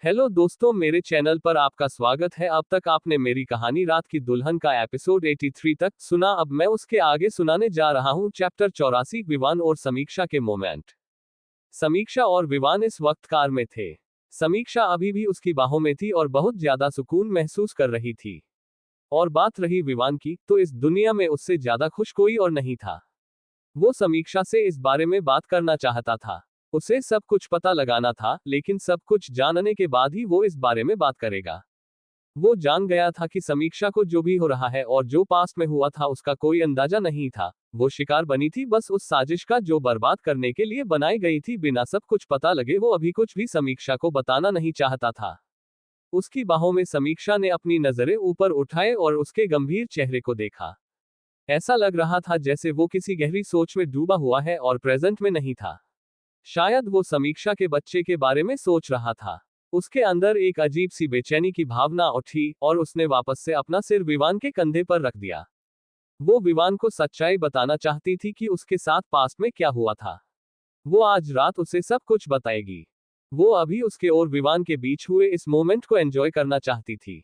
Hello दोस्तों, मेरे channel पर आपका स्वागत है। अब तक आपने मेरी कहानी रात की दुल्हन का एपिसोड 83 तक सुना। अब मैं उसके आगे सुनाने जा रहा हूँ चैप्टर 84, विवान और समीक्षा के मोमेंट। समीक्षा और विवान इस वक्त कार में थे। समीक्षा अभी भी उसकी बाहों में थी और बहुत ज्यादा सुकून महसूस कर रही थी। और बात रही विवान की, तो इस दुनिया में उससे ज्यादा खुश कोई और नहीं था। वो समीक्षा से इस बारे में बात करना चाहता था। उसे सब कुछ पता लगाना था, लेकिन सब कुछ जानने के बाद ही वो इस बारे में बात करेगा। वो जान गया था कि समीक्षा को जो भी हो रहा है और जो पास्ट में हुआ था उसका कोई अंदाजा नहीं था। वो शिकार बनी थी बस उस साजिश का जो बर्बाद करने के लिए बनाई गई थी। बिना सब कुछ पता लगे वो अभी कुछ भी समीक्षा को बताना नहीं चाहता था। उसकी बाहों में समीक्षा ने अपनी नजरें ऊपर उठाए और उसके गंभीर चेहरे को देखा। ऐसा लग रहा था जैसे वो किसी गहरी सोच में डूबा हुआ है और प्रेजेंट में नहीं था। शायद वो समीक्षा के बच्चे के बारे में सोच रहा था। उसके अंदर एक अजीब सी बेचैनी की भावना उठी और उसने वापस से अपना सिर विवान के कंधे पर रख दिया। वो विवान को सच्चाई बताना चाहती थी कि उसके साथ पास्ट में क्या हुआ था। वो आज रात उसे सब कुछ बताएगी। वो अभी उसके और विवान के बीच हुए इस मोमेंट को एंजॉय करना चाहती थी।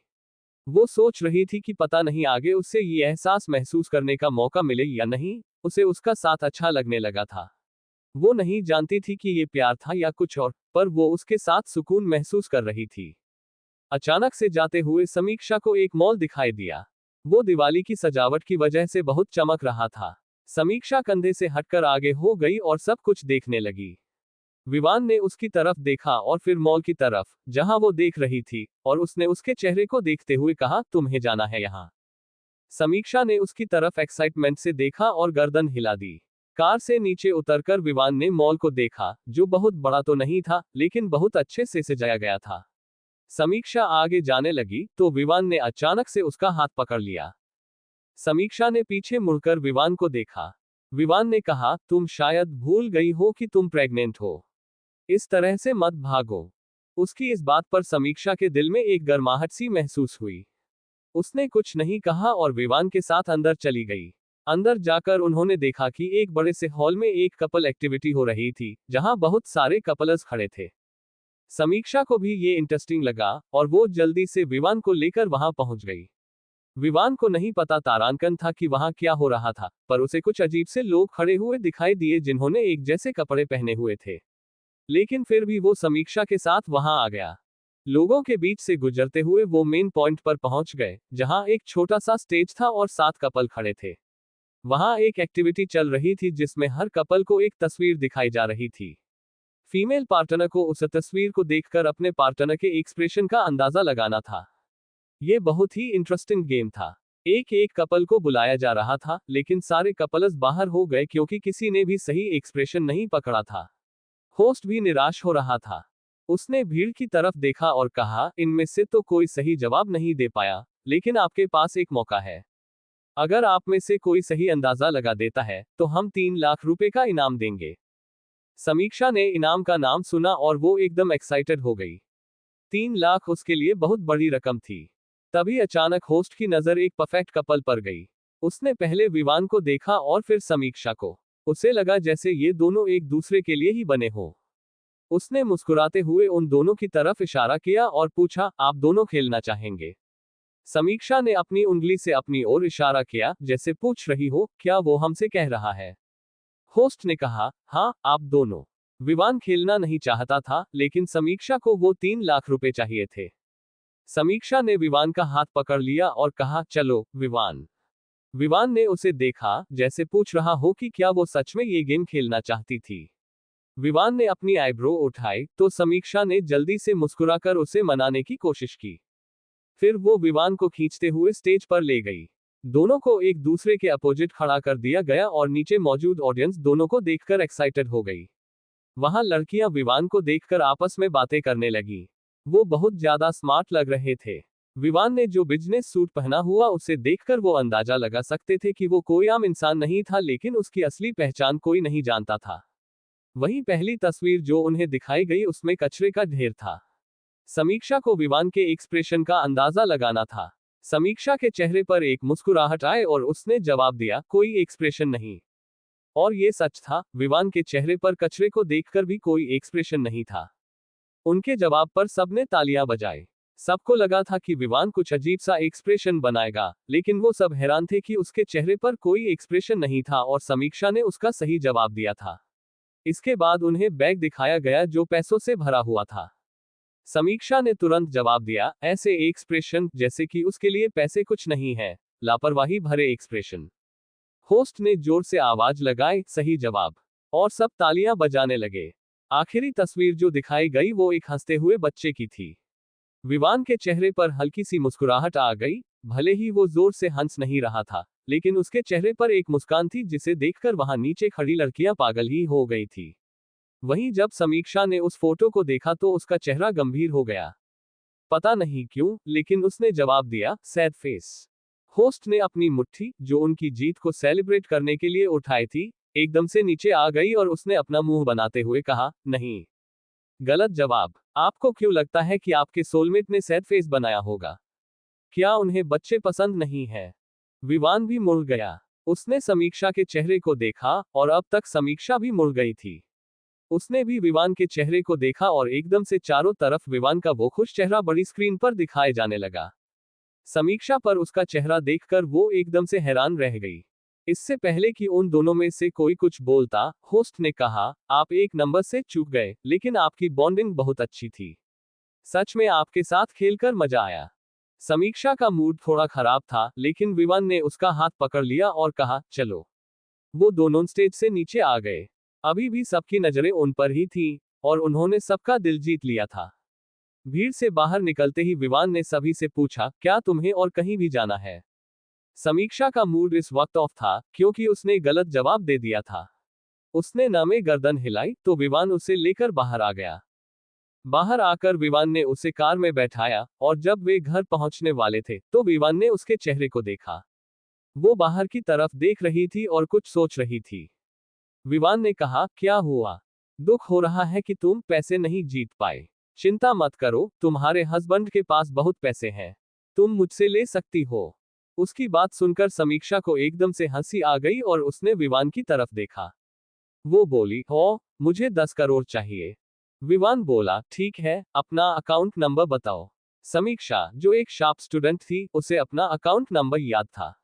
वो सोच रही थी कि पता नहीं आगे उससे ये एहसास महसूस करने का मौका मिले या नहीं। उसे उसका साथ अच्छा लगने लगा था। वो नहीं जानती थी कि ये प्यार था या कुछ और, पर वो उसके साथ सुकून महसूस कर रही थी। अचानक से जाते हुए समीक्षा को एक मॉल दिखाई दिया। वो दिवाली की सजावट की वजह से बहुत चमक रहा था। समीक्षा कंधे से हटकर आगे हो गई और सब कुछ देखने लगी। विवान ने उसकी तरफ देखा और फिर मॉल की तरफ, जहां वो देख रही थी, और उसने उसके चेहरे को देखते हुए कहा, तुम्हें जाना है यहाँ। समीक्षा ने उसकी तरफ एक्साइटमेंट से देखा और गर्दन हिला दी। कार से नीचे उतरकर विवान ने मॉल को देखा, जो बहुत बड़ा तो नहीं था, लेकिन बहुत अच्छे से सजाया गया था। समीक्षा आगे जाने लगी तो विवान ने अचानक से उसका हाथ पकड़ लिया। समीक्षा ने पीछे मुड़कर विवान को देखा। विवान ने कहा, तुम शायद भूल गई हो कि तुम प्रेग्नेंट हो। इस तरह से मत भागो। उसकी इस बात पर समीक्षा के दिल में एक गर्माहट सी महसूस हुई। उसने कुछ नहीं कहा और विवान के साथ अंदर चली गई। अंदर जाकर उन्होंने देखा कि एक बड़े से हॉल में एक कपल एक्टिविटी हो रही थी, जहां बहुत सारे कपल्स खड़े थे। समीक्षा को भी ये इंटरेस्टिंग लगा और वो जल्दी से विवान को लेकर वहां पहुंच गई। विवान को नहीं पता तारांकन था कि वहां क्या हो रहा था, पर उसे कुछ अजीब से लोग खड़े हुए दिखाई दिए जिन्होंने एक जैसे कपड़े पहने हुए थे। लेकिन फिर भी वो समीक्षा के साथ वहां आ गया। लोगों के बीच से गुजरते हुए वो मेन पॉइंट पर पहुंच गए, जहां एक छोटा सा स्टेज था और 7 कपल खड़े थे। वहां एक एक्टिविटी चल रही थी जिसमें हर कपल को एक तस्वीर दिखाई जा रही थी। फीमेल पार्टनर को उस तस्वीर को देखकर अपने पार्टनर के एक्सप्रेशन का अंदाजा लगाना था। ये बहुत ही इंटरेस्टिंग गेम था। एक एक कपल को बुलाया जा रहा था, लेकिन सारे कपल्स बाहर हो गए क्योंकि किसी ने भी सही एक्सप्रेशन नहीं पकड़ा था। होस्ट भी निराश हो रहा था। उसने भीड़ की तरफ देखा और कहा, इनमें से तो कोई सही जवाब नहीं दे पाया, लेकिन आपके पास एक मौका है। अगर आप में से कोई सही अंदाजा लगा देता है, तो हम 3 लाख रुपए का इनाम देंगे। समीक्षा ने इनाम का नाम सुना और वो एकदम एक्साइटेड हो गई। 3 लाख उसके लिए बहुत बड़ी रकम थी। तभी अचानक होस्ट की नजर एक परफेक्ट कपल पर गई। उसने पहले विवान को देखा और फिर समीक्षा को। उसे लगा जैसे ये दोनों एक दूसरे के लिए ही बने हो। उसने मुस्कुराते हुए उन दोनों की तरफ इशारा किया और पूछा, आप दोनों खेलना चाहेंगे? समीक्षा ने अपनी उंगली से अपनी ओर इशारा किया, जैसे पूछ रही हो, क्या वो हमसे कह रहा है? होस्ट ने कहा, हाँ, आप दोनों। विवान खेलना नहीं चाहता था, लेकिन समीक्षा को वो 3 लाख रुपए चाहिए थे। समीक्षा ने विवान का हाथ पकड़ लिया और कहा, चलो, विवान। विवान ने उसे देखा, जैसे पूछ रहा हो कि क्या वो सच में ये गेम खेलना चाहती थी। विवान ने अपनी आईब्रो उठाई तो समीक्षा ने जल्दी से मुस्कुराकर उसे मनाने की कोशिश की। फिर वो विवान को खींचते हुए स्टेज पर ले गई। दोनों को एक दूसरे के अपोजिट खड़ा कर दिया गया और नीचे मौजूद ऑडियंस दोनों को देखकर एक्साइटेड हो गई। वहां लड़कियां विवान को देखकर आपस में बातें करने लगी। वो बहुत ज्यादा स्मार्ट लग रहे थे। विवान ने जो बिजनेस सूट पहना हुआ उसे देखकर वो अंदाजा लगा सकते थे कि वो कोई आम इंसान नहीं था, लेकिन उसकी असली पहचान कोई नहीं जानता था। वहीं पहली तस्वीर जो उन्हें दिखाई गई उसमें कचरे का ढेर था। समीक्षा को विवान के एक्सप्रेशन का अंदाजा लगाना था। समीक्षा के चेहरे पर एक मुस्कुराहट आए और उसने जवाब दिया, कोई एक्सप्रेशन नहीं। और ये सच था, विवान के चेहरे पर कचरे को देखकर भी कोई एक्सप्रेशन नहीं था। उनके जवाब पर सबने तालियां बजाई। सबको लगा था कि विवान कुछ अजीब सा एक्सप्रेशन बनाएगा, लेकिन वो सब हैरान थे कि उसके चेहरे पर कोई एक्सप्रेशन नहीं था और समीक्षा ने उसका सही जवाब दिया था। इसके बाद उन्हें बैग दिखाया गया जो पैसों से भरा हुआ था। समीक्षा ने तुरंत जवाब दिया, ऐसे एक्सप्रेशन जैसे कि उसके लिए पैसे कुछ नहीं है, लापरवाही भरे एक्सप्रेशन। होस्ट ने जोर से आवाज लगाई, सही जवाब, और सब तालियां बजाने लगे। आखिरी तस्वीर जो दिखाई गई वो एक हंसते हुए बच्चे की थी। विवान के चेहरे पर हल्की सी मुस्कुराहट आ गई, भले ही वो जोर से हंस नहीं रहा था, लेकिन उसके चेहरे पर एक मुस्कान थी जिसे देखकर वहां नीचे खड़ी लड़कियां पागल ही हो गई थी। वहीं जब समीक्षा ने उस फोटो को देखा तो उसका चेहरा गंभीर हो गया। पता नहीं क्यों, लेकिन उसने जवाब दिया, सैड फेस। होस्ट ने अपनी मुट्ठी, जो उनकी जीत को सेलिब्रेट करने के लिए उठाई थी, एकदम से नीचे आ गई और उसने अपना मुंह बनाते हुए कहा, नहीं, गलत जवाब। आपको क्यों लगता है कि आपके सोलमेट ने सैड फेस बनाया होगा? क्या उन्हें बच्चे पसंद नहीं है? विवान भी मुड़ गया। उसने समीक्षा के चेहरे को देखा और अब तक समीक्षा भी मुड़ गई थी। उसने भी विवान के चेहरे को देखा और एकदम से चारों तरफ विवान का वो खुश चेहरा बड़ी स्क्रीन पर दिखाए जाने लगा। समीक्षा पर उसका चेहरा देखकर वो एकदम से हैरान रह गई। इससे पहले कि उन दोनों में से कोई कुछ बोलता, होस्ट ने कहा, आप एक नंबर से चूक गए, लेकिन आपकी बॉन्डिंग बहुत अच्छी थी। सच में आपके साथ खेलकर मजा आया। समीक्षा का मूड थोड़ा खराब था, लेकिन विवान ने उसका हाथ पकड़ लिया और कहा, चलो। वो दोनों स्टेज से नीचे आ गए। अभी भी सबकी नजरें उन पर ही थीं, और उन्होंने सबका दिल जीत लिया था। भीड़ से बाहर निकलते ही विवान ने सभी से पूछा, क्या तुम्हें और कहीं भी जाना है? समीक्षा का मूड इस वक्त ऑफ था, क्योंकि उसने गलत जवाब दे दिया था। उसने नामे गर्दन हिलाई, तो विवान उसे लेकर बाहर आ गया। बाहर आकर विवान ने उसे कार में बैठाया, और जब वे घर पहुंचने वाले थे, तो विवान ने उसके चेहरे को देखा। वो बाहर की तरफ देख रही थी और कुछ सोच रही थी। विवान ने कहा, क्या हुआ? दुख हो रहा है कि तुम पैसे नहीं जीत पाए। चिंता मत करो, तुम्हारे हस्बैंड के पास बहुत पैसे हैं। तुम मुझसे ले सकती हो। उसकी बात सुनकर समीक्षा को एकदम से हंसी आ गई और उसने विवान की तरफ देखा। वो बोली, हो, मुझे 10 करोड़ चाहिए। विवान बोला, ठीक है, अपना अकाउंट नंबर बताओ। समीक्षा, जो एक शार्प स्टूडेंट थी, उसे अपना अकाउंट नंबर याद था।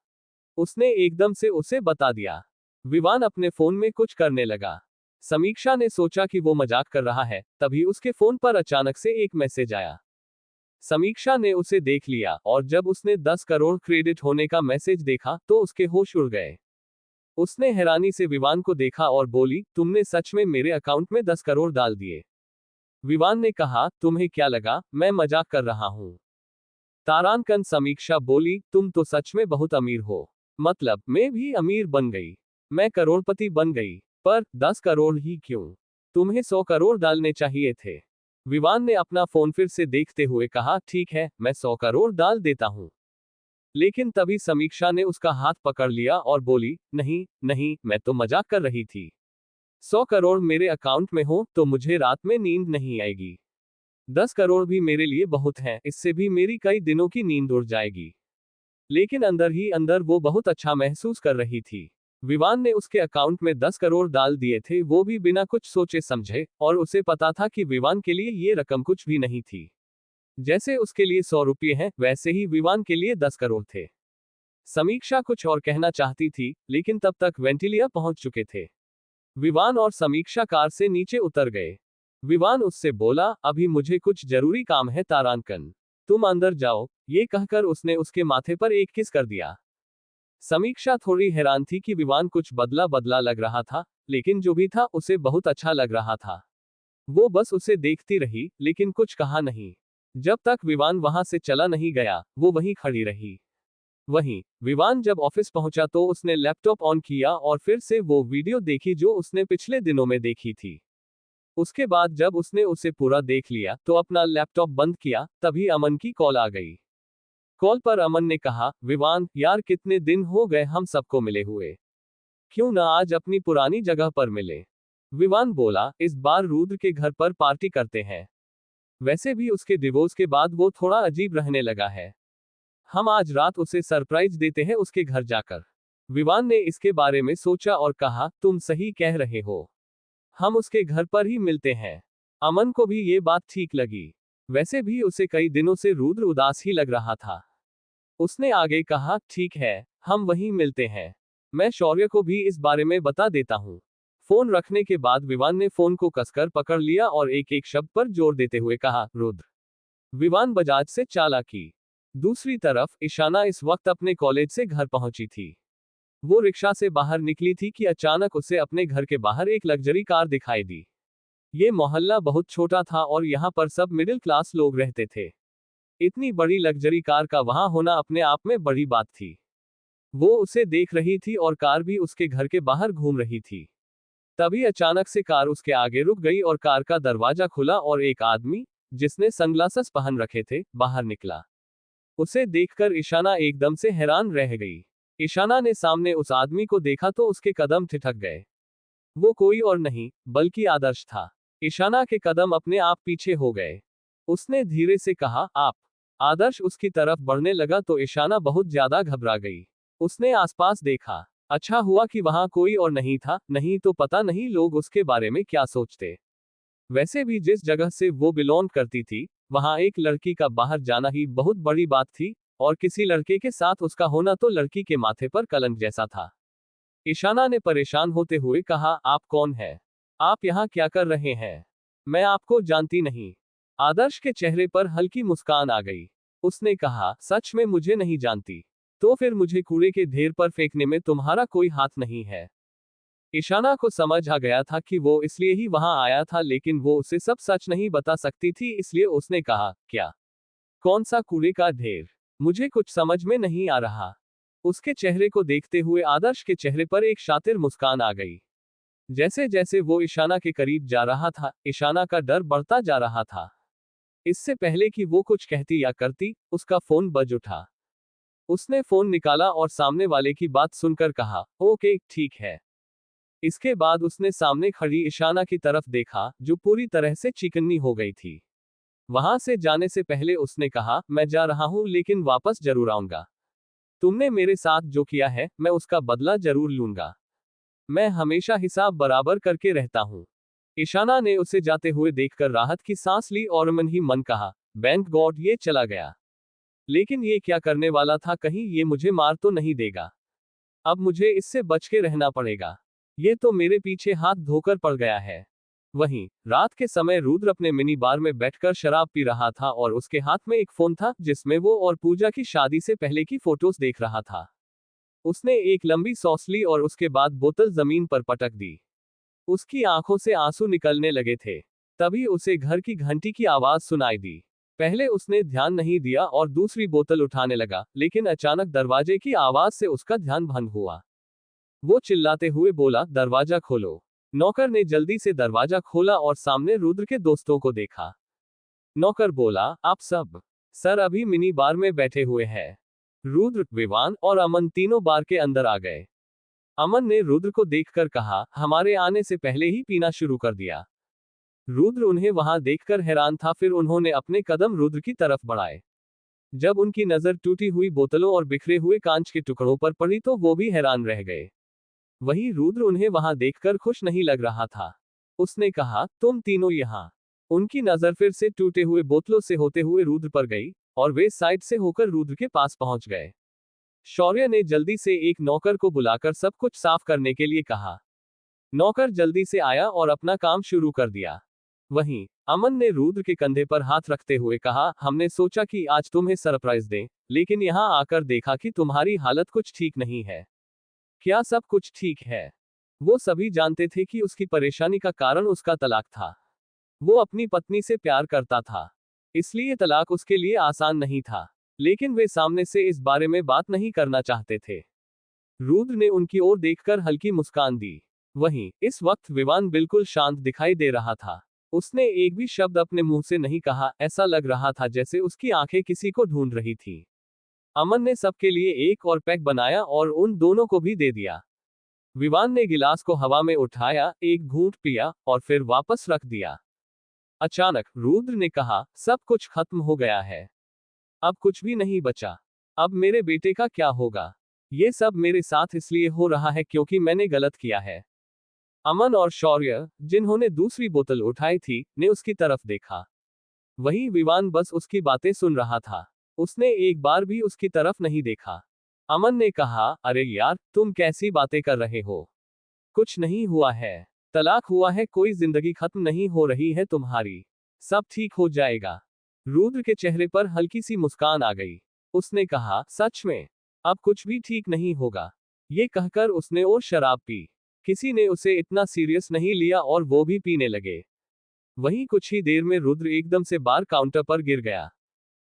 उसने एकदम से उसे बता दिया। विवान अपने फोन में कुछ करने लगा। समीक्षा ने सोचा कि वो मजाक कर रहा है, तभी उसके फोन पर अचानक से एक मैसेज आया। समीक्षा ने उसे देख लिया, और जब उसने 10 करोड़ क्रेडिट होने का मैसेज देखा, तो उसके होश उड़ गए। उसने हैरानी से विवान को देखा और बोली, तुमने सच में मेरे अकाउंट में 10 करोड़ डाल दिए? विवान ने कहा, तुम्हें क्या लगा, मैं मजाक कर रहा हूं? तारांकन। समीक्षा बोली, तुम तो सच में बहुत अमीर हो। मतलब, मैं भी अमीर बन गई। मैं करोड़पति बन गई। पर 10 करोड़ ही क्यों? तुम्हें 100 करोड़ डालने चाहिए थे। विवान ने अपना फोन फिर से देखते हुए कहा, ठीक है, मैं 100 करोड़ डाल देता हूं। लेकिन तभी समीक्षा ने उसका हाथ पकड़ लिया और बोली, नहीं नहीं, मैं तो मजाक कर रही थी। 100 करोड़ मेरे अकाउंट में हो तो मुझे रात में नींद नहीं आएगी। 10 करोड़ भी मेरे लिए बहुत हैं, इससे भी मेरी कई दिनों की नींद उड़ जाएगी। लेकिन अंदर ही अंदर वो बहुत अच्छा महसूस कर रही थी। विवान ने उसके अकाउंट में 10 करोड़ डाल दिए थे, वो भी बिना कुछ सोचे समझे, और उसे पता था कि विवान के लिए ये रकम कुछ भी नहीं थी। जैसे उसके लिए 100 रुपये हैं, वैसे ही विवान के लिए 10 करोड़ थे। समीक्षा कुछ और कहना चाहती थी, लेकिन तब तक वेंटिलिया पहुंच चुके थे। विवान और समीक्षा कार से नीचे उतर गए। विवान उससे बोला, अभी मुझे कुछ जरूरी काम है तारांकन। तुम अंदर जाओ। ये कहकर उसने उसके माथे पर एक किस कर दिया। समीक्षा थोड़ी हैरान थी कि विवान कुछ बदला बदला लग रहा था, लेकिन जो भी था उसे बहुत अच्छा लग रहा था। वो बस उसे देखती रही, लेकिन कुछ कहा नहीं। जब तक विवान वहां से चला नहीं गया, वो वहीं खड़ी रही। वहीं विवान जब ऑफिस पहुंचा तो उसने लैपटॉप ऑन किया और फिर से वो वीडियो देखी जो उसने पिछले दिनों में देखी थी। उसके बाद जब उसने उसे पूरा देख लिया तो अपना लैपटॉप बंद किया, तभी अमन की कॉल आ गई। कॉल पर अमन ने कहा, विवान यार, कितने दिन हो गए हम सबको मिले हुए। क्यों ना आज अपनी पुरानी जगह पर मिले? विवान बोला, इस बार रुद्र के घर पर पार्टी करते हैं। वैसे भी उसके डिवोर्स के बाद वो थोड़ा अजीब रहने लगा है। हम आज रात उसे सरप्राइज देते हैं उसके घर जाकर। विवान ने इसके बारे में सोचा और कहा, तुम सही कह रहे हो। हम उसके घर पर ही मिलते हैं। अमन को भी ये बात ठीक लगी। वैसे भी उसे कई दिनों से रुद्र उदास ही लग रहा था। उसने आगे कहा, ठीक है, हम वहीं मिलते हैं। मैं शौर्य को भी इस बारे में बता देता हूँ। फोन रखने के बाद विवान ने फोन को कसकर पकड़ लिया और एक एक शब्द पर जोर देते हुए कहा, रुद्र। विवान बजाज से चालाकी। दूसरी तरफ ईशाना इस वक्त अपने कॉलेज से घर पहुंची थी। वो रिक्शा से बाहर निकली थी कि अचानक उसे अपने घर के बाहर एक लग्जरी कार दिखाई दी। ये मोहल्ला बहुत छोटा था और यहाँ पर सब मिडिल क्लास लोग रहते थे। इतनी बड़ी लग्जरी कार का वहां होना अपने आप में बड़ी बात थी। वो उसे देख रही थी और कार भी उसके घर के बाहर घूम रही थी। तभी अचानक से कार उसके आगे रुक गई और कार का दरवाजा खुला और एक आदमी, जिसने सनग्लासेस पहन रखे थे, बाहर निकला। उसे देखकर ईशाना एकदम से हैरान रह गई। ईशाना ने सामने उस आदमी को देखा तो उसके कदम ठिठक गए। वो कोई और नहीं बल्कि आदर्श था। ईशाना के कदम अपने आप पीछे हो गए। उसने धीरे से कहा, आप। आदर्श उसकी तरफ बढ़ने लगा तो ईशाना बहुत ज्यादा घबरा गई। उसने आसपास देखा। अच्छा हुआ कि वहां कोई और नहीं था, नहीं तो पता नहीं लोग उसके बारे में क्या सोचते। वैसे भी जिस जगह से वो बिलोंग करती थी, वहां एक लड़की का बाहर जाना ही बहुत बड़ी बात थी, और किसी लड़के के साथ उसका होना तो लड़की के माथे पर कलंक जैसा था। ईशाना ने परेशान होते हुए कहा, आप कौन है? आप यहाँ क्या कर रहे हैं? मैं आपको जानती नहीं। आदर्श के चेहरे पर हल्की मुस्कान आ गई। उसने कहा, सच में मुझे नहीं जानती? तो फिर मुझे कूड़े के ढेर पर फेंकने में तुम्हारा कोई हाथ नहीं है। ईशाना को समझ आ गया था कि वो इसलिए ही वहां आया था, लेकिन वो उसे सब सच नहीं बता सकती थी, इसलिए उसने कहा, क्या? कौन सा कूड़े का ढेर? मुझे कुछ समझ में नहीं आ रहा। उसके चेहरे को देखते हुए आदर्श के चेहरे पर एक शातिर मुस्कान आ गई। जैसे जैसे वो ईशाना के करीब जा रहा था, ईशाना का डर बढ़ता जा रहा था। इससे पहले कि वो कुछ कहती या करती, उसका फोन बज उठा। उसने फोन निकाला और सामने वाले की बात सुनकर कहा, ओके, ठीक है। इसके बाद उसने सामने खड़ी ईशाना की तरफ देखा, जो पूरी तरह से चिकनी हो गई थी। वहां से जाने से पहले उसने कहा, मैं जा रहा हूं लेकिन वापस जरूर आऊंगा। तुमने मेरे साथ जो किया है, मैं उसका बदला जरूर लूंगा। मैं हमेशा हिसाब बराबर करके रहता हूँ। ईशाना ने उसे जाते हुए देखकर राहत की सांस ली और मन ही मन कहा, बैंक गॉड, ये चला गया। लेकिन ये क्या करने वाला था, कहीं ये मुझे मार तो नहीं देगा। अब मुझे इससे बच के रहना पड़ेगा। ये तो मेरे पीछे हाथ धोकर पड़ गया है। वहीं रात के समय रुद्र अपने मिनी बार में बैठकर शराब पी रहा था और उसके हाथ में एक फोन था, जिसमें वो और पूजा की शादी से पहले की फोटोज देख रहा था। उसने एक लंबी सांस ली और उसके बाद बोतल जमीन पर पटक दी। उसकी आंखों से आंसू निकलने लगे थे। तभी उसे घर की घंटी की आवाज सुनाई दी। पहले उसने ध्यान नहीं दिया और दूसरी बोतल उठाने लगा, लेकिन अचानक दरवाजे की आवाज से उसका ध्यान भंग हुआ। वो चिल्लाते हुए बोला, दरवाजा खोलो। नौकर ने जल्दी से दरवाजा खोला और सामने रुद्र के दोस्तों को देखा। नौकर बोला, आप सब? सर अभी मिनी बार में बैठे हुए हैं। रुद्र, विवान और अमन तीनों बार के अंदर आ गए। अमन ने रुद्र को देखकर कहा, हमारे आने से पहले ही पीना शुरू कर दिया। रुद्र उन्हें वहां देखकर हैरान था, फिर उन्होंने अपने कदम रुद्र की तरफ बढ़ाए। जब उनकी नजर टूटी हुई बोतलों और बिखरे हुए कांच के टुकड़ों पर पड़ी तो वो भी हैरान रह गए। वहीं रुद्र उन्हें वहां देखकर खुश नहीं लग रहा था। उसने कहा, तुम तीनों यहाँ। उनकी नजर फिर से टूटे हुए बोतलों से होते हुए रुद्र पर गई, और वे साइड से होकर रुद्र के पास पहुंच गए। शौर्य ने जल्दी से एक नौकर को बुलाकर सब कुछ साफ करने के लिए कहा। नौकर जल्दी से आया और अपना काम शुरू कर दिया। वहीं अमन ने रुद्र के कंधे पर हाथ रखते हुए कहा, हमने सोचा कि आज तुम्हें सरप्राइज दें, लेकिन यहाँ आकर देखा कि तुम्हारी हालत कुछ ठीक नहीं है। क्या सब कुछ ठीक है? वो सभी जानते थे कि उसकी परेशानी का कारण उसका तलाक था। वो अपनी पत्नी से प्यार करता था, इसलिए तलाक उसके लिए आसान नहीं था, लेकिन वे सामने से इस बारे में बात नहीं करना चाहते थे। रुद्र ने उनकी ओर देखकर हल्की मुस्कान दी। वहीं इस वक्त विवान बिल्कुल शांत दिखाई दे रहा था। उसने एक भी शब्द अपने मुंह से नहीं कहा, ऐसा लग रहा था जैसे उसकी आंखें किसी को ढूंढ रही थी। अमन ने सबके लिए एक और पैक बनाया और उन दोनों को भी दे दिया। विवान ने गिलास को हवा में उठाया, एक घूंट पिया और फिर वापस रख दिया। अचानक रुद्र ने कहा, सब कुछ खत्म हो गया है। अब कुछ भी नहीं बचा। अब मेरे बेटे का क्या होगा? ये सब मेरे साथ इसलिए हो रहा है क्योंकि मैंने गलत किया है। अमन और शौर्य, जिन्होंने दूसरी बोतल उठाई थी, ने उसकी तरफ देखा। वहीं विवान बस उसकी बातें सुन रहा था। उसने एक बार भी उसकी तरफ नहीं देखा। अमन ने कहा, अरे यार, तुम कैसी बातें कर रहे हो? कुछ नहीं हुआ है। तलाक हुआ है, कोई जिंदगी खत्म नहीं हो रही है तुम्हारी। सब ठीक हो जाएगा। रुद्र के चेहरे पर हल्की सी मुस्कान आ गई। उसने कहा, सच में? अब कुछ भी ठीक नहीं होगा। ये कहकर उसने और शराब पी। किसी ने उसे इतना सीरियस नहीं लिया और वो भी पीने लगे। वहीं कुछ ही देर में रुद्र एकदम से बार काउंटर पर गिर गया।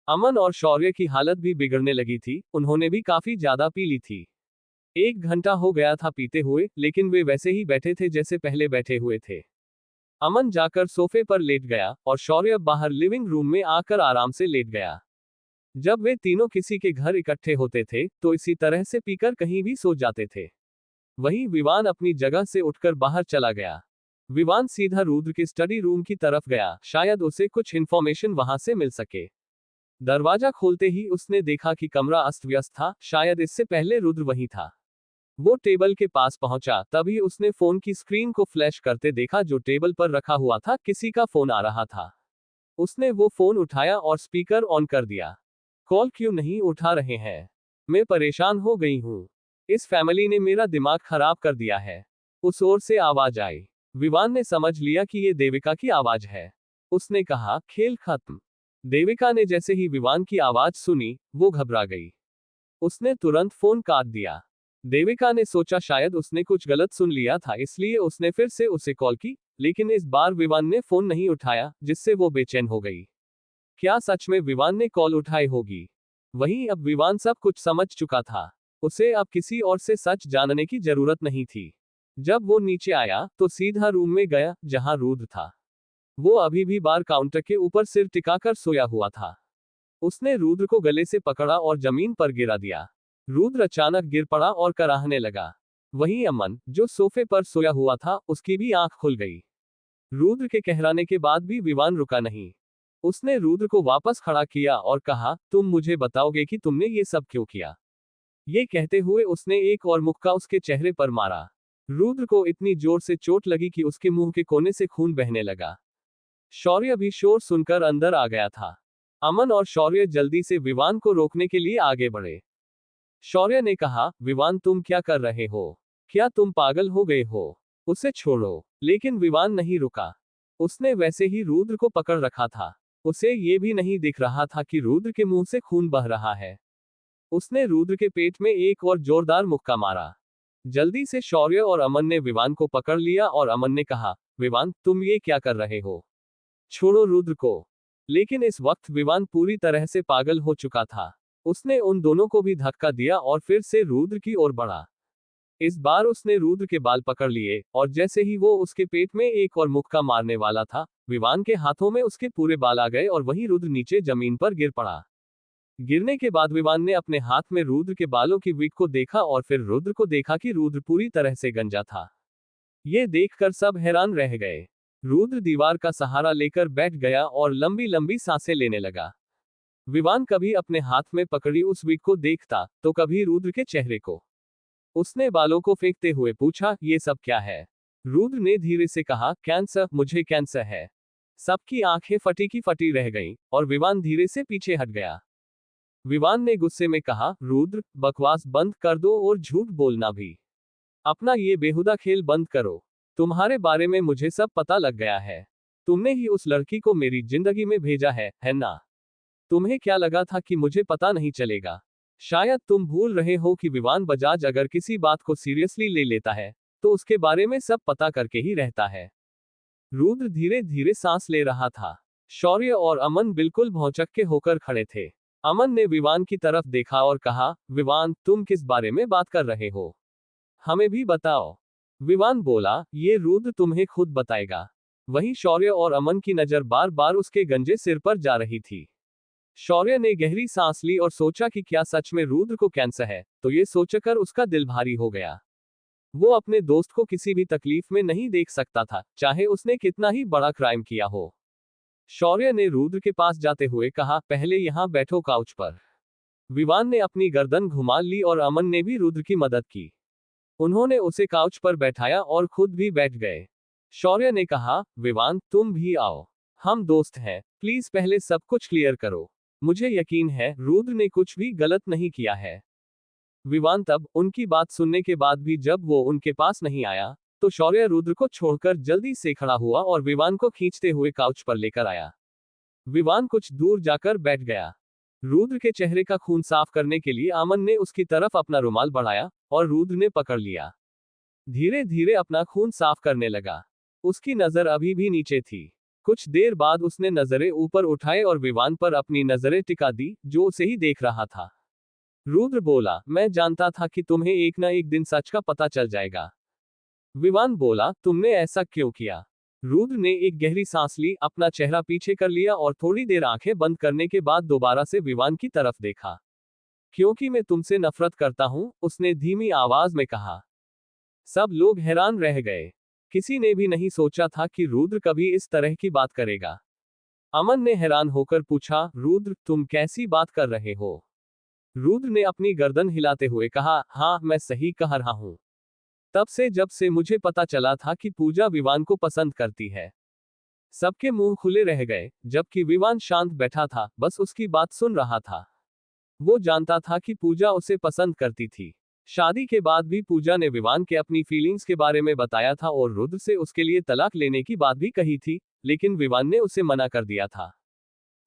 अमन और शौर्य की हालत भी बिगड़ने लगी थी, उन्होंने भी काफी ज्यादा पी ली थी। 1 घंटा हो गया था पीते हुए, लेकिन वे वैसे ही बैठे थे जैसे पहले बैठे हुए थे। अमन जाकर सोफे पर लेट गया और शौर्य बाहर लिविंग रूम में आकर आराम से लेट गया। जब वे तीनों किसी के घर इकट्ठे होते थे तो इसी तरह से पीकर कहीं भी सो जाते थे। वहीं विवान अपनी जगह से उठकर बाहर चला गया। विवान सीधा रुद्र के स्टडी रूम की तरफ गया, शायद उसे कुछ इन्फॉर्मेशन वहां से मिल सके। दरवाजा खोलते ही उसने देखा कि कमरा अस्त व्यस्त था, शायद इससे पहले रुद्र वहीं था। वो टेबल के पास पहुंचा, तभी उसने फोन की स्क्रीन को फ्लैश करते देखा जो टेबल पर रखा हुआ था, किसी का फोन आ रहा था। उसने वो फोन उठाया और स्पीकर ऑन कर दिया। कॉल क्यों नहीं उठा रहे हैं? मैं परेशान हो गई हूँ। इस फैमिली ने मेरा दिमाग खराब कर दिया है। उस ओर से आवाज आई। विवान ने समझ लिया कि ये देविका की आवाज है। उसने कहा, खेल खत्म। देविका ने जैसे ही विवान की आवाज सुनी, वो घबरा गई। उसने तुरंत फोन काट दिया। देविका ने सोचा शायद उसने कुछ गलत सुन लिया था, इसलिए उसने फिर से उसे कॉल की, लेकिन इस बार विवान ने फोन नहीं उठाया, जिससे वो बेचैन हो गई। क्या सच में विवान ने कॉल उठाई होगी? वहीं अब विवान सब कुछ समझ चुका था। उसे अब किसी और से सच जानने की जरूरत नहीं थी। जब वो नीचे आया तो सीधा रूम में गया जहां रुद्र था। वो अभी भी बार काउंटर के ऊपर सिर टिकाकर सोया हुआ था। उसने रुद्र को गले से पकड़ा और जमीन पर गिरा दिया। रुद्र अचानक गिर पड़ा और कराहने लगा। वहीं अमन, जो सोफे पर सोया हुआ था, उसकी भी आंख खुल गई। रुद्र के कहराने के बाद भी विवान रुका नहीं। उसने रुद्र को वापस खड़ा किया और कहा, तुम मुझे बताओगे कि तुमने ये सब क्यों किया? ये कहते हुए उसने एक और मुक्का उसके चेहरे पर मारा। रुद्र को इतनी जोर से चोट लगी कि उसके मुंह के कोने से खून बहने लगा। शौर्य भी शोर सुनकर अंदर आ गया था। अमन और शौर्य जल्दी से विवान को रोकने के लिए आगे बढ़े। शौर्य ने कहा, विवान तुम क्या कर रहे हो? क्या तुम पागल हो गए हो? उसे छोड़ो। लेकिन विवान नहीं रुका। उसने वैसे ही रुद्र को पकड़ रखा था। उसे ये भी नहीं दिख रहा था कि रुद्र के मुंह से खून बह रहा है। उसने रुद्र के पेट में एक और जोरदार मुक्का मारा। जल्दी से शौर्य और अमन ने विवान को पकड़ लिया और अमन ने कहा, विवान तुम ये क्या कर रहे हो? छोड़ो रुद्र को। लेकिन इस वक्त विवान पूरी तरह से पागल हो चुका था। उसने उन दोनों को भी धक्का दिया और फिर से रुद्र की ओर बढ़ा। इस बार उसने रुद्र के बाल पकड़ लिए और जैसे ही वो उसके पेट में एक और मुक्का मारने वाला था, विवान के हाथों में उसके पूरे बाल आ गए और वहीं रुद्र नीचे जमीन पर गिर पड़ा। गिरने के बाद विवान ने अपने हाथ में रुद्र के बालों की विग को देखा और फिर रुद्र को देखा कि रुद्र पूरी तरह से गंजा था। ये देखकर सब हैरान रह गए। रुद्र दीवार का सहारा लेकर बैठ गया और लंबी लंबी सांसें लेने लगा। विवान कभी अपने हाथ में पकड़ी उस विग को देखता तो कभी रुद्र के चेहरे को। उसने बालों को फेंकते हुए पूछा, ये सब क्या है? रुद्र ने धीरे से कहा, कैंसर, मुझे कैंसर है। सबकी आंखें फटी की फटी रह गईं और विवान धीरे से पीछे हट गया। विवान ने गुस्से में कहा, रुद्र, बकवास बंद कर दो और झूठ बोलना भी। अपना ये बेहुदा खेल बंद करो। तुम्हारे बारे में मुझे सब पता लग गया है। तुमने ही उस लड़की को मेरी जिंदगी में भेजा है ना? तुम्हें क्या लगा था कि मुझे पता नहीं चलेगा? शायद तुम भूल रहे हो कि विवान बजाज अगर किसी बात को सीरियसली ले लेता है तो उसके बारे में सब पता करके ही रहता है। रुद्र धीरे धीरे सांस ले रहा था। शौर्य और अमन बिल्कुल भौचक्के होकर खड़े थे। अमन ने विवान की तरफ देखा और कहा, विवान तुम किस बारे में बात कर रहे हो? हमें भी बताओ। विवान बोला, ये रुद्र तुम्हें खुद बताएगा। वहीं शौर्य और अमन की नजर बार बार उसके गंजे सिर पर जा रही थी। शौर्य ने गहरी सांस ली और सोचा कि क्या सच में रुद्र को कैंसर है, तो ये सोचकर उसका दिल भारी हो गया। वो अपने दोस्त को किसी भी तकलीफ में नहीं देख सकता था, चाहे उसने कितना ही बड़ा क्राइम किया हो। शौर्य ने रुद्र के पास जाते हुए कहा, पहले यहां बैठो काउच पर। विवान ने अपनी गर्दन घुमा ली और अमन ने भी रुद्र की मदद की। उन्होंने उसे काउच पर बैठाया और खुद भी बैठ गए। शौर्य ने कहा, विवान तुम भी आओ, हम दोस्त हैं, प्लीज पहले सब कुछ क्लियर करो। मुझे यकीन है रुद्र ने कुछ भी गलत नहीं किया है। विवान तब उनकी बात सुनने के बाद भी जब वो उनके पास नहीं आया, तो शौर्य रुद्र को छोड़कर जल्दी से खड़ा हुआ और विवान को खींचते हुए काउच पर लेकर आया। विवान कुछ दूर जाकर बैठ गया। रुद्र के चेहरे का खून साफ करने के लिए अमन ने उसकी तरफ अपना रुमाल बढ़ाया और रुद्र ने पकड़ लिया। धीरे धीरे अपना खून साफ करने लगा। उसकी नजर अभी भी नीचे थी। कुछ देर बाद उसने नजरें ऊपर उठाए और विवान पर अपनी नजरें टिका दी, जो उसे ही देख रहा था। रुद्र बोला, मैं जानता था कि तुम्हें एक ना एक दिन सच का पता चल जाएगा। विवान बोला, तुमने ऐसा क्यों किया? रुद्र ने एक गहरी सांस ली, अपना चेहरा पीछे कर लिया और थोड़ी देर आंखें बंद करने के बाद दोबारा से विवान की तरफ देखा। क्योंकि मैं तुमसे नफरत करता हूं, उसने धीमी आवाज में कहा। सब लोग हैरान रह गए। किसी ने भी नहीं सोचा था कि रुद्र कभी इस तरह की बात करेगा। अमन ने हैरान होकर पूछा, रुद्र तुम कैसी बात कर रहे हो? रुद्र ने अपनी गर्दन हिलाते हुए कहा, हाँ मैं सही कह रहा हूं। तब से जब से मुझे पता चला था कि पूजा विवान को पसंद करती है। सबके मुंह खुले रह गए, जबकि विवान शांत बैठा था, बस उसकी बात सुन रहा था। वो जानता था कि पूजा उसे पसंद करती थी। शादी के बाद भी पूजा ने विवान के अपनी फीलिंग्स के बारे में बताया था और रुद्र से उसके लिए तलाक लेने की बात भी कही थी, लेकिन विवान ने उसे मना कर दिया था।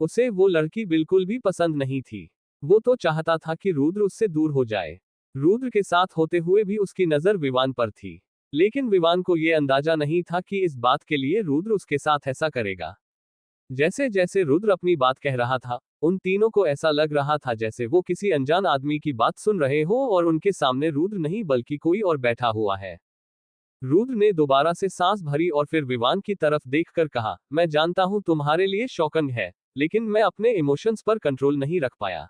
उसे वो लड़की बिल्कुल भी पसंद नहीं थी। वो तो चाहता था कि रुद्र उससे दूर हो जाए। रुद्र के साथ होते हुए भी उसकी नजर विवान पर थी, लेकिन विवान को यह अंदाजा नहीं था कि इस बात के लिए रुद्र उसके साथ ऐसा करेगा। जैसे जैसे रुद्र अपनी बात कह रहा था, उन तीनों को ऐसा लग रहा था जैसे वो किसी अनजान आदमी की बात सुन रहे हो और उनके सामने रुद्र नहीं बल्कि कोई और बैठा हुआ है। रुद्र ने दोबारा से सांस भरी और फिर विवान की तरफ देखकर कहा, मैं जानता हूं तुम्हारे लिए शॉकिंग है, लेकिन मैं अपने इमोशंस पर कंट्रोल नहीं रख पाया।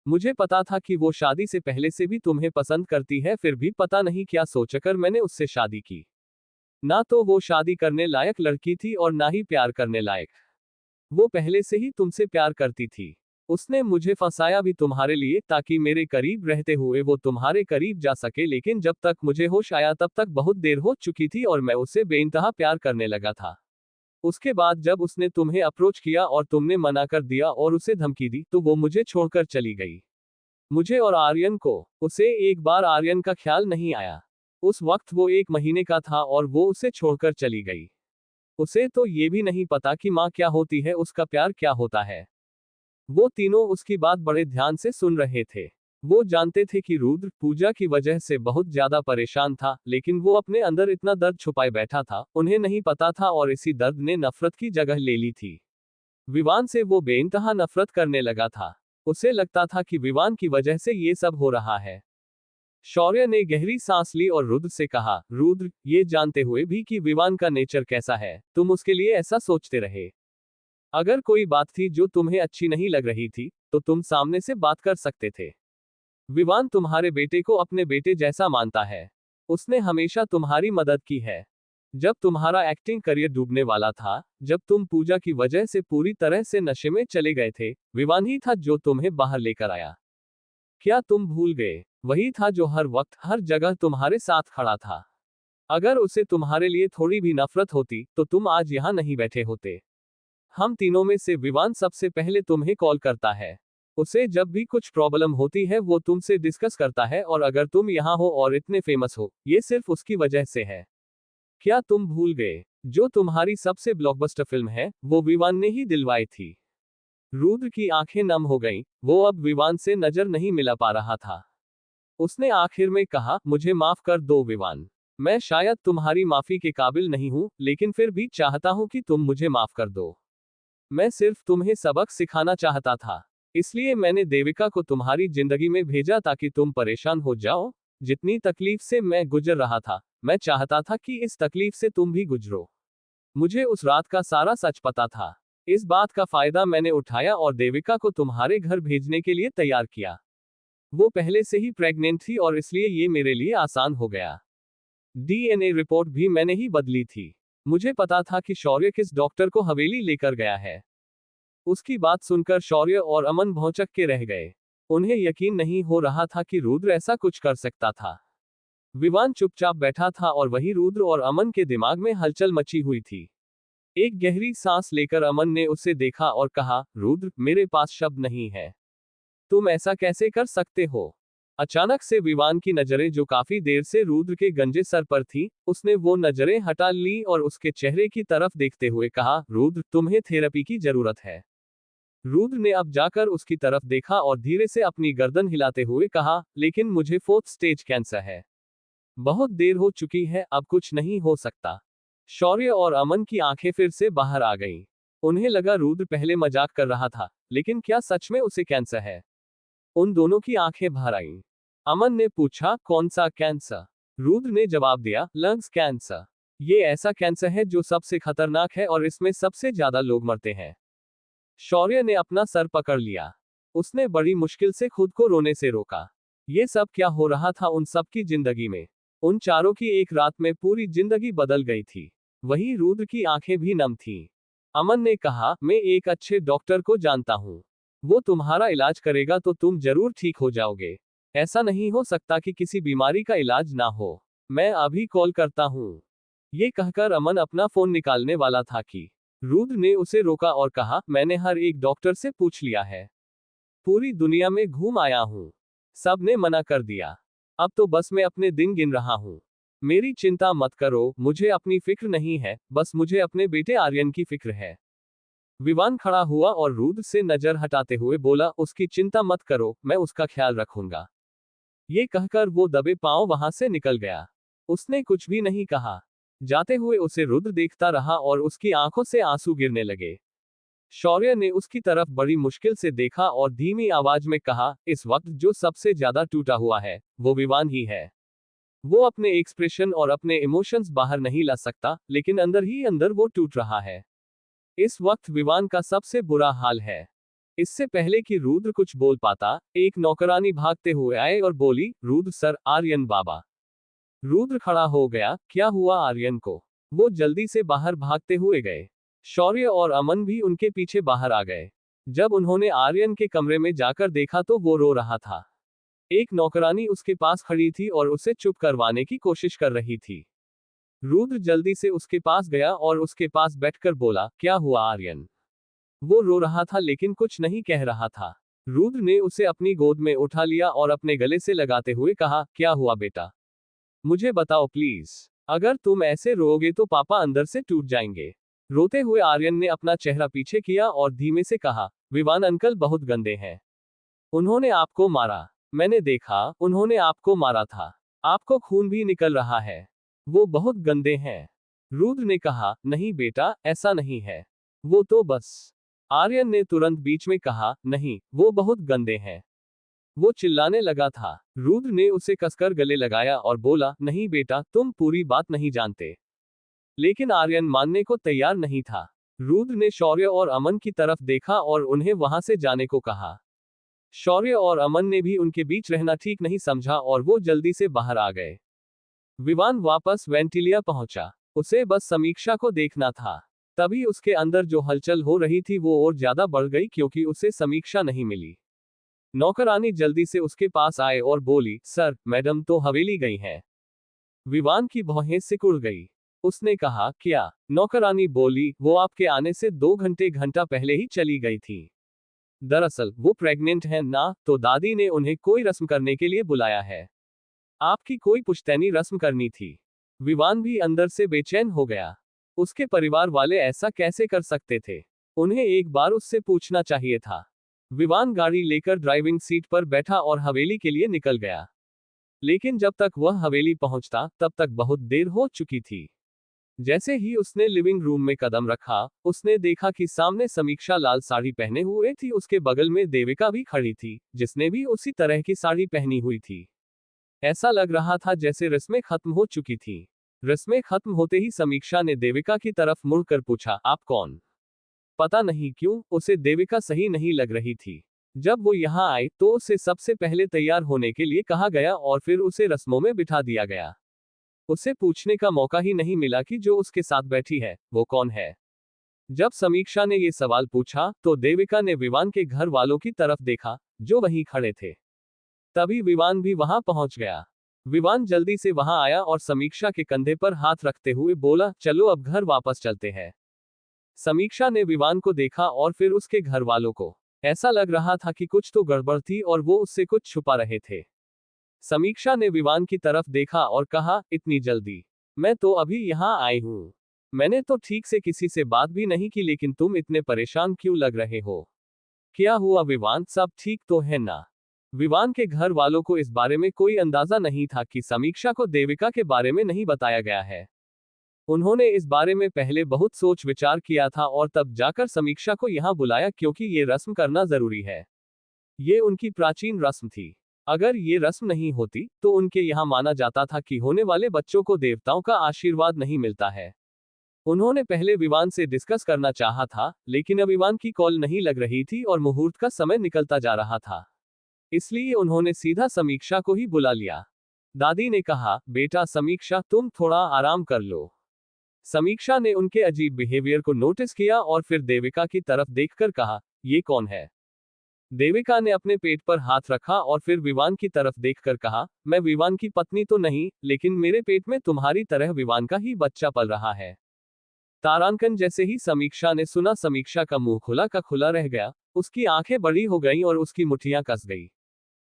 मुझे पता था कि वो शादी से पहले से भी तुम्हें पसंद करती है, फिर भी पता नहीं क्या सोचकर मैंने उससे शादी की। ना तो वो शादी करने लायक लड़की थी और ना ही प्यार करने लायक। वो पहले से ही तुमसे प्यार करती थी। उसने मुझे फंसाया भी तुम्हारे लिए, ताकि मेरे करीब रहते हुए वो तुम्हारे करीब जा सके, लेकिन जब तक मुझे होश आया तब तक बहुत देर हो चुकी थी और मैं उससे बेइंतहा प्यार करने लगा था। उसके बाद जब उसने तुम्हें अप्रोच किया और तुमने मना कर दिया और उसे धमकी दी, तो वो मुझे छोड़कर चली गई। मुझे और आर्यन को। उसे एक बार आर्यन का ख्याल नहीं आया। उस वक्त वो 1 महीने का था और वो उसे छोड़कर चली गई। उसे तो ये भी नहीं पता कि माँ क्या होती है, उसका प्यार क्या होता है। वो तीनों उसकी बात बड़े ध्यान से सुन रहे थे। वो जानते थे कि रुद्र पूजा की वजह से बहुत ज्यादा परेशान था, लेकिन वो अपने अंदर इतना दर्द छुपाए बैठा था, उन्हें नहीं पता था, और इसी दर्द ने नफरत की जगह ले ली थी। विवान से वो बेइंतहा नफरत करने लगा था। उसे लगता था कि विवान की वजह से ये सब हो रहा है। शौर्य ने गहरी सांस ली और रुद्र से कहा, रुद्र, ये जानते हुए भी कि विवान का नेचर कैसा है, तुम उसके लिए ऐसा सोचते रहे। अगर कोई बात थी जो तुम्हें अच्छी नहीं लग रही थी, तो तुम सामने से बात कर सकते थे। विवान तुम्हारे बेटे को अपने बेटे जैसा मानता है। उसने हमेशा तुम्हारी मदद की है। जब तुम्हारा एक्टिंग करियर डूबने वाला था, जब तुम पूजा की वजह से पूरी तरह से नशे में चले गए थे, विवान ही था जो तुम्हें बाहर लेकर आया। क्या तुम भूल गए? वही था जो हर वक्त हर जगह तुम्हारे साथ खड़ा था। अगर उसे तुम्हारे लिए थोड़ी भी नफरत होती, तो तुम आज यहाँ नहीं बैठे होते। हम तीनों में से विवान सबसे पहले तुम्हें कॉल करता है। उसे जब भी कुछ प्रॉब्लम होती है वो तुमसे डिस्कस करता है, और अगर तुम यहाँ हो और इतने फेमस हो, ये सिर्फ उसकी वजह से है। क्या तुम भूल गए? जो तुम्हारी सबसे ब्लॉकबस्टर फिल्म है, वो विवान ने ही दिलवाई थी। रुद्र की आंखें नम हो गईं, वो अब विवान से नजर नहीं मिला पा रहा था। उसने आखिर में कहा, मुझे माफ कर दो विवान। मैं शायद तुम्हारी माफी के काबिल नहीं हूं, लेकिन फिर भी चाहता हूं कि तुम मुझे माफ कर दो। मैं सिर्फ तुम्हें सबक सिखाना चाहता था। इसलिए मैंने देविका को तुम्हारी जिंदगी में भेजा ताकि तुम परेशान हो जाओ। जितनी तकलीफ से मैं गुजर रहा था, मैं चाहता था कि इस तकलीफ से तुम भी गुजरो। मुझे उस रात का सारा सच पता था। इस बात का फायदा मैंने उठाया और देविका को तुम्हारे घर भेजने के लिए तैयार किया। वो पहले से ही प्रेग्नेंट थी और इसलिए ये मेरे लिए आसान हो गया। डीएनए रिपोर्ट भी मैंने ही बदली थी। मुझे पता था कि शौर्य किस डॉक्टर को हवेली लेकर गया है। उसकी बात सुनकर शौर्य और अमन भौंचक के रह गए। उन्हें यकीन नहीं हो रहा था कि रुद्र ऐसा कुछ कर सकता था। विवान चुपचाप बैठा था और वही रुद्र और अमन के दिमाग में हलचल मची हुई थी। एक गहरी सांस लेकर अमन ने उसे देखा और कहा, रुद्र, मेरे पास शब्द नहीं है। तुम ऐसा कैसे कर सकते हो? अचानक से विवान की नजरें, जो काफी देर से रुद्र के गंजे सर पर थी, उसने वो नजरें हटा ली और उसके चेहरे की तरफ देखते हुए कहा, रुद्र, तुम्हें थेरेपी की जरूरत है। रुद्र ने अब जाकर उसकी तरफ देखा और धीरे से अपनी गर्दन हिलाते हुए कहा, लेकिन मुझे 4th स्टेज कैंसर है। बहुत देर हो चुकी है, अब कुछ नहीं हो सकता। शौर्य और अमन की आंखें फिर से बाहर आ गईं। उन्हें लगा रुद्र पहले मजाक कर रहा था, लेकिन क्या सच में उसे कैंसर है? उन दोनों की आंखें भर आईं। अमन ने पूछा, कौन सा कैंसर? रुद्र ने जवाब दिया, लंग्स कैंसर। ये ऐसा कैंसर है जो सबसे खतरनाक है और इसमें सबसे ज्यादा लोग मरते हैं। शौर्य ने अपना सर पकड़ लिया। उसने बड़ी मुश्किल से खुद को रोने से रोका। ये सब क्या हो रहा था उन सब की जिंदगी में? उन चारों की एक रात में पूरी जिंदगी बदल गई थी। वही रुद्र की आंखें भी नम थीं। अमन ने कहा, मैं एक अच्छे डॉक्टर को जानता हूँ। वो तुम्हारा इलाज करेगा तो तुम जरूर ठीक हो जाओगे। ऐसा नहीं हो सकता कि किसी बीमारी का इलाज ना हो। मैं अभी कॉल करता हूँ। ये कहकर अमन अपना फोन निकालने वाला था कि रुद्र ने उसे रोका और कहा, मैंने हर एक डॉक्टर से पूछ लिया है। पूरी दुनिया में घूम आया हूँ। सब ने मना कर दिया। अब तो बस मैं अपने दिन गिन रहा हूँ। मेरी चिंता मत करो, मुझे अपनी फिक्र नहीं है, बस मुझे अपने बेटे आर्यन की फिक्र है। विवान खड़ा हुआ और रुद्र से नजर हटाते हुए बोला, उसकी चिंता मत करो, मैं उसका ख्याल रखूंगा। ये कहकर वो दबे पांव वहां से निकल गया। उसने कुछ भी नहीं कहा। जाते हुए उसे रुद्र देखता रहा और उसकी आंखों से आंसू गिरने लगे। शौर्य ने उसकी तरफ बड़ी मुश्किल से देखा और धीमी आवाज में कहा, इस वक्त जो सबसे ज्यादा टूटा हुआ है, वो विवान ही है। वो अपने एक्सप्रेशन और अपने इमोशंस बाहर नहीं ला सकता, लेकिन अंदर ही अंदर वो टूट रहा है। इस वक्त विवान का सबसे बुरा हाल है। इससे पहले कि रुद्र कुछ बोल पाता, एक नौकरानी भागते हुए आए और बोली, रुद्र सर, आर्यन बाबा। रुद्र खड़ा हो गया, क्या हुआ आर्यन को? वो जल्दी से बाहर भागते हुए गए। शौर्य और अमन भी उनके पीछे बाहर आ गए। जब उन्होंने आर्यन के कमरे में जाकर देखा तो वो रो रहा था। एक नौकरानी उसके पास खड़ी थी और उसे चुप करवाने की कोशिश कर रही थी। रुद्र जल्दी से उसके पास गया और उसके पास बैठकर बोला, क्या हुआ आर्यन? वो रो रहा था लेकिन कुछ नहीं कह रहा था। रुद्र ने उसे अपनी गोद में उठा लिया और अपने गले से लगाते हुए कहा, क्या हुआ बेटा? मुझे बताओ प्लीज। अगर तुम ऐसे रोओगे तो पापा अंदर से टूट जाएंगे। रोते हुए आर्यन ने अपना चेहरा पीछे किया और धीमे से कहा, विवान अंकल बहुत गंदे हैं। उन्होंने आपको मारा। मैंने देखा, उन्होंने आपको मारा था। आपको खून भी निकल रहा है। वो बहुत गंदे हैं। रुद्र ने कहा, नहीं बेटा, ऐसा नहीं है। वो तो बस। आर्यन ने तुरंत बीच में कहा, नहीं, वो बहुत गंदे हैं। वो चिल्लाने लगा था। रुद्र ने उसे कसकर गले लगाया और बोला, नहीं बेटा, तुम पूरी बात नहीं जानते। लेकिन आर्यन मानने को तैयार नहीं था। रुद्र ने शौर्य और अमन की तरफ देखा और उन्हें वहां से जाने को कहा। शौर्य और अमन ने भी उनके बीच रहना ठीक नहीं समझा और वो जल्दी से बाहर आ गए। विवान वापस वेंटिलिया पहुंचा। उसे बस समीक्षा को देखना था। तभी उसके अंदर जो हलचल हो रही थी वो और ज्यादा बढ़ गई क्योंकि उसे समीक्षा नहीं मिली। नौकरानी जल्दी से उसके पास आए और बोली, सर, मैडम तो हवेली गई हैं। विवान की भौहें सिकुड़ गई। उसने कहा, क्या? नौकरानी बोली, वो आपके आने से 2 घंटा पहले ही चली गई थी। दरअसल वो प्रेग्नेंट है ना, तो दादी ने उन्हें कोई रस्म करने के लिए बुलाया है। आपकी कोई पुश्तैनी रस्म करनी थी। विवान भी अंदर से बेचैन हो गया। उसके परिवार वाले ऐसा कैसे कर सकते थे? उन्हें एक बार उससे पूछना चाहिए था। विवान गाड़ी लेकर ड्राइविंग सीट पर बैठा और हवेली के लिए निकल गया। लेकिन जब तक वह हवेली पहुंचता, तब तक बहुत देर हो चुकी थी। जैसे ही उसने लिविंग रूम में कदम रखा, उसने देखा कि सामने समीक्षा लाल साड़ी पहने हुए थी। उसके बगल में देविका भी खड़ी थी, जिसने भी उसी तरह की साड़ी पहनी हुई थी। ऐसा लग रहा था जैसे रस्में खत्म हो चुकी थी। रस्में खत्म होते ही समीक्षा ने देविका की तरफ मुड़कर पूछा, आप कौन? पता नहीं क्यों, उसे देविका सही नहीं लग रही थी। जब वो यहाँ आई तो उसे सबसे पहले तैयार होने के लिए कहा गया और फिर उसे रस्मों में बिठा दिया गया। उसे पूछने का मौका ही नहीं मिला कि जो उसके साथ बैठी है, वो कौन है। जब समीक्षा ने ये सवाल पूछा, तो देविका ने विवान के घर वालों की तरफ देखा, जो वहीं खड़े थे। तभी विवान भी वहां पहुंच गया। विवान जल्दी से वहां आया और समीक्षा के कंधे पर हाथ रखते हुए बोला, चलो अब घर वापस चलते हैं। समीक्षा ने विवान को देखा और फिर उसके घर वालों को। ऐसा लग रहा था कि कुछ तो गड़बड़ थी और वो उससे कुछ छुपा रहे थे। समीक्षा ने विवान की तरफ देखा और कहा, इतनी जल्दी? मैं तो अभी यहाँ आई हूँ। मैंने तो ठीक से किसी से बात भी नहीं की, लेकिन तुम इतने परेशान क्यों लग रहे हो? क्या हुआ विवान, सब ठीक तो है ना? विवान के घर वालों को इस बारे में कोई अंदाजा नहीं था कि समीक्षा को देविका के बारे में नहीं बताया गया है। उन्होंने इस बारे में पहले बहुत सोच विचार किया था और तब जाकर समीक्षा को यहाँ बुलाया, क्योंकि ये रस्म करना जरूरी है। ये उनकी प्राचीन रस्म थी। अगर ये रस्म नहीं होती तो उनके यहाँ माना जाता था कि होने वाले बच्चों को देवताओं का आशीर्वाद नहीं मिलता है। उन्होंने पहले विवान से डिस्कस करना चाहा था, लेकिन अब विवान की कॉल नहीं लग रही थी और मुहूर्त का समय निकलता जा रहा था। इसलिए उन्होंने सीधा समीक्षा को ही बुला लिया। दादी ने कहा, बेटा समीक्षा, तुम थोड़ा आराम कर लो। समीक्षा ने उनके अजीब बिहेवियर को नोटिस किया और फिर देविका की तरफ देखकर कहा, ये कौन है? देविका ने अपने पेट पर हाथ रखा और फिर विवान की तरफ देखकर कहा, मैं विवान की पत्नी तो नहीं, लेकिन मेरे पेट में तुम्हारी तरह विवान का ही बच्चा पल रहा है। तारांकन जैसे ही समीक्षा ने सुना, समीक्षा का मुंह खुला का खुला रह गया, उसकी आंखें बड़ी हो गईं और उसकी मुट्ठियां कस गई।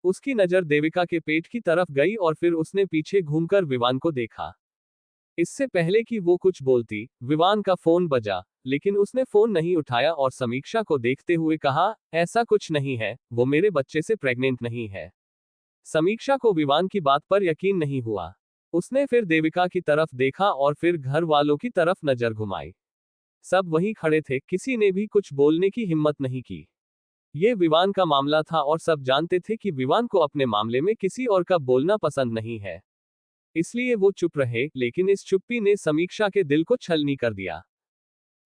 उसकी नजर देविका के पेट की तरफ गई और फिर उसने पीछे घूमकर विवान को देखा। इससे पहले कि वो कुछ बोलती, विवान का फोन बजा, लेकिन उसने फोन नहीं उठाया और समीक्षा को देखते हुए कहा, ऐसा कुछ नहीं है, वो मेरे बच्चे से प्रेग्नेंट नहीं है। समीक्षा को विवान की बात पर यकीन नहीं हुआ। उसने फिर देविका की तरफ देखा और फिर घर वालों की तरफ नजर घुमाई। सब वहीं खड़े थे, किसी ने भी कुछ बोलने की हिम्मत नहीं की। ये विवान का मामला था और सब जानते थे कि विवान को अपने मामले में किसी और का बोलना पसंद नहीं है। इसलिए वो चुप रहे, लेकिन इस चुप्पी ने समीक्षा के दिल को छलनी कर दिया।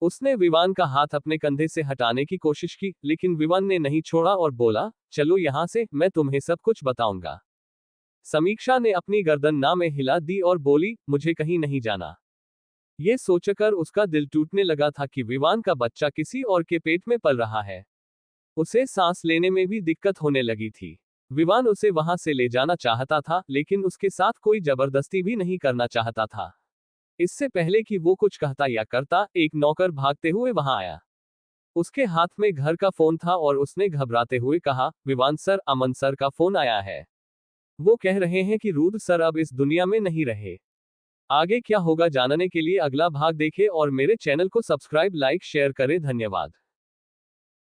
उसने विवान का हाथ अपने कंधे से हटाने की कोशिश की, लेकिन विवान ने नहीं छोड़ा और बोला, चलो यहाँ से, मैं तुम्हें सब कुछ बताऊंगा। समीक्षा ने अपनी गर्दन ना में हिला दी और बोली, मुझे कहीं नहीं जाना। ये सोचकर उसका दिल टूटने लगा था कि विवान का बच्चा किसी और के पेट में पल रहा है। उसे सांस लेने में भी दिक्कत होने लगी थी। विवान उसे वहां से ले जाना चाहता था, लेकिन उसके साथ कोई जबरदस्ती भी नहीं करना चाहता था। इससे पहले कि वो कुछ कहता या करता, एक नौकर भागते हुए वहां आया। उसके हाथ में घर का फोन था और उसने घबराते हुए कहा, विवान सर, अमन सर का फोन आया है। वो कह रहे हैं कि रुद्र सर अब इस दुनिया में नहीं रहे। आगे क्या होगा जानने के लिए अगला भाग देखें और मेरे चैनल को सब्सक्राइब, लाइक, शेयर करें। धन्यवाद।